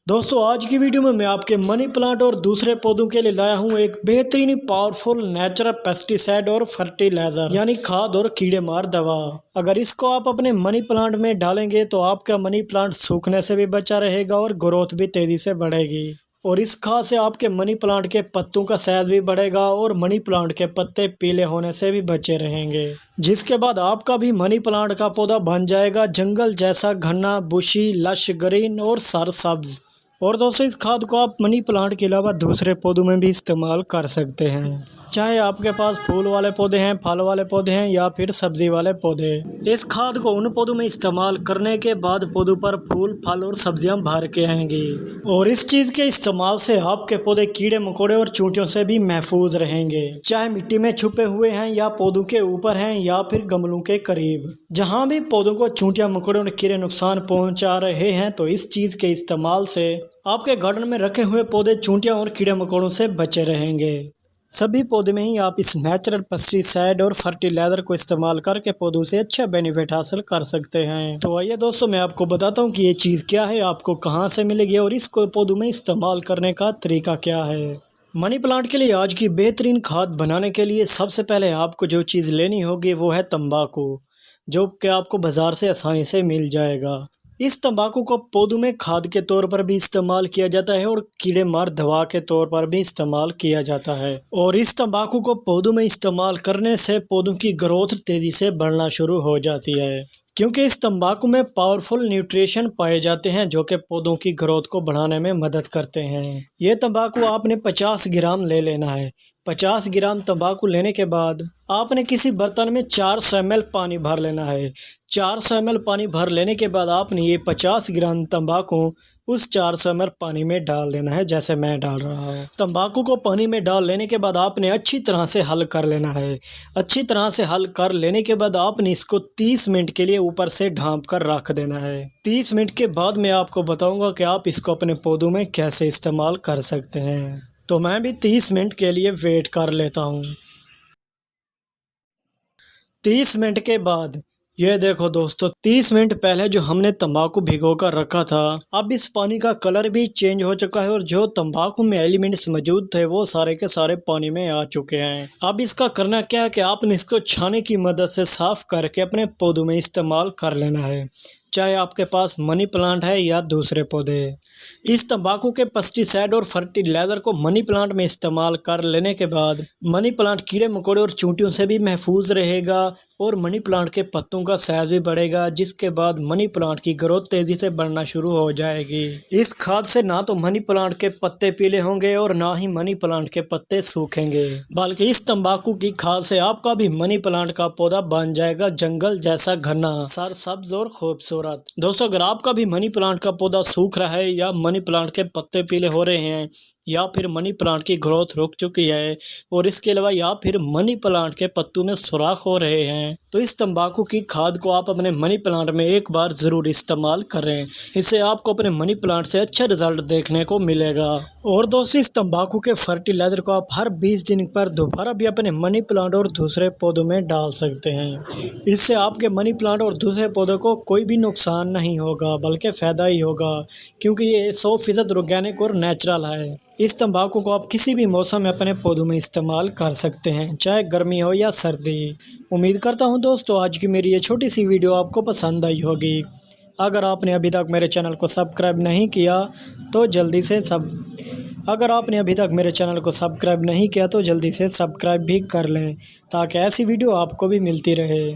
दोस्तों आज की वीडियो में मैं आपके मनी प्लांट और दूसरे पौधों के लिए लाया हूं एक बेहतरीन पावरफुल नेचुरल पेस्टिसाइड और फर्टिलाइजर यानी खाद और कीड़े मार दवा। अगर इसको आप अपने मनी प्लांट में डालेंगे तो आपका मनी प्लांट सूखने से भी बचा रहेगा और ग्रोथ भी तेजी से बढ़ेगी। और इस खाद से आपके मनी प्लांट के पत्तों का साइज भी बढ़ेगा और मनी प्लांट के पत्ते पीले होने से भी बचे रहेंगे, जिसके बाद आपका भी मनी प्लांट का पौधा बन जाएगा जंगल जैसा घना, बुशी, लश ग्रीन और सरसब्ज। और दोस्तों इस खाद को आप मनी प्लांट के अलावा दूसरे पौधों में भी इस्तेमाल कर सकते हैं, चाहे आपके पास फूल वाले पौधे हैं, फल वाले पौधे हैं या फिर सब्जी वाले पौधे। इस खाद को उन पौधों में इस्तेमाल करने के बाद पौधों पर फूल, फल और सब्जियां भर के आएंगी। और इस चीज़ के इस्तेमाल से आपके पौधे कीड़े मकोड़े और चींटियों से भी महफूज रहेंगे, चाहे मिट्टी में छुपे हुए हैं या पौधों के ऊपर हैं या फिर गमलों के करीब। जहाँ भी पौधों को चींटियां, मकोड़े और कीड़े नुकसान पहुँचा रहे हैं तो इस चीज़ के इस्तेमाल से आपके गार्डन में रखे हुए पौधे चींटियों और कीड़े मकोड़ों से बचे रहेंगे। सभी पौधे में ही आप इस नेचुरल पेस्टिसाइड और फर्टिलाइजर को इस्तेमाल करके पौधों से अच्छा बेनिफिट हासिल कर सकते हैं। तो आइए दोस्तों मैं आपको बताता हूँ कि ये चीज़ क्या है, आपको कहाँ से मिलेगी और इसको पौधों में इस्तेमाल करने का तरीका क्या है। मनी प्लांट के लिए आज की बेहतरीन खाद बनाने के लिए सबसे पहले आपको जो चीज़ लेनी होगी वो है तंबाकू, जो कि आपको बाज़ार से आसानी से मिल जाएगा। इस तंबाकू को पौधों में खाद के तौर पर भी इस्तेमाल किया जाता है और कीड़े मार दवा के तौर पर भी इस्तेमाल किया जाता है। और इस तंबाकू को पौधों में इस्तेमाल करने से पौधों की ग्रोथ तेजी से बढ़ना शुरू हो जाती है, क्योंकि इस तंबाकू में पावरफुल न्यूट्रिशन पाए जाते हैं जो कि पौधों की ग्रोथ को बढ़ाने में मदद करते हैं। ये तंबाकू आपने 50 ग्राम ले लेना है। 50 ग्राम तंबाकू लेने के बाद आपने किसी बर्तन में 400 ml पानी भर लेना है। 400 ml पानी भर लेने के बाद आपने ये 50 ग्राम तंबाकू उस 400 ml पानी में डाल देना है, जैसे मैं डाल रहा हूँ। तंबाकू को पानी में डाल लेने के बाद आपने अच्छी तरह से हल कर लेना है। अच्छी तरह से हल कर लेने के बाद आपने इसको 30 मिनट के लिए ऊपर से ढाँप कर रख देना है। 30 मिनट के बाद मैं आपको बताऊंगा कि आप इसको अपने पौधों में कैसे इस्तेमाल कर सकते हैं। तो मैं भी 30 मिनट के लिए वेट कर लेता हूँ। 30 मिनट के बाद ये देखो दोस्तों, 30 मिनट पहले जो हमने तंबाकू भिगो कर रखा था, अब इस पानी का कलर भी चेंज हो चुका है और जो तंबाकू में एलिमेंट्स मौजूद थे वो सारे के सारे पानी में आ चुके हैं। अब इसका करना क्या है कि आपने इसको छाने की मदद से साफ करके अपने पौधों में इस्तेमाल कर लेना है, चाहे आपके पास मनी प्लांट है या दूसरे पौधे। इस तंबाकू के पेस्टिसाइड और फर्टिलाइजर को मनी प्लांट में इस्तेमाल कर लेने के बाद मनी प्लांट कीड़े मकोड़े और चींटियों से भी महफूज रहेगा और मनी प्लांट के पत्तों का साइज भी बढ़ेगा, जिसके बाद मनी प्लांट की ग्रोथ तेजी से बढ़ना शुरू हो जाएगी। इस खाद से ना तो मनी प्लांट के पत्ते पीले होंगे और ना ही मनी प्लांट के पत्ते सूखेंगे, बल्कि इस तंबाकू की खाद से आपका भी मनी प्लांट का पौधा बन जाएगा जंगल जैसा घना, सरसब्ज और खूबसूरत। दोस्तों अगर आपका भी मनी प्लांट का पौधा सूख रहा है या मनी प्लांट के पत्ते पीले हो रहे हैं या फिर मनी प्लांट की ग्रोथ रुक चुकी है और इसके अलावा या फिर मनी प्लांट के पत्तों में सुराख हो रहे हैं, तो इस तंबाकू की खाद को आप अपने मनी प्लांट में एक बार ज़रूर इस्तेमाल करें। इससे आपको अपने मनी प्लांट से अच्छा रिजल्ट देखने को मिलेगा। और दोस्तों इस तंबाकू के फर्टिलाइजर को आप हर 20 दिन पर दोबारा भी अपने मनी प्लांट और दूसरे पौधों में डाल सकते हैं। इससे आपके मनी प्लांट और दूसरे पौधों को कोई भी नुकसान नहीं होगा बल्कि फ़ायदा ही होगा, क्योंकि ये 100% ऑर्गेनिक और नेचुरल है। इस तंबाकू को आप किसी भी मौसम में अपने पौधों में इस्तेमाल कर सकते हैं, चाहे गर्मी हो या सर्दी। उम्मीद करता हूं दोस्तों आज की मेरी ये छोटी सी वीडियो आपको पसंद आई होगी। अगर आपने अभी तक मेरे चैनल को सब्सक्राइब नहीं किया तो जल्दी से सब्सक्राइब भी कर लें, ताकि ऐसी वीडियो आपको भी मिलती रहे।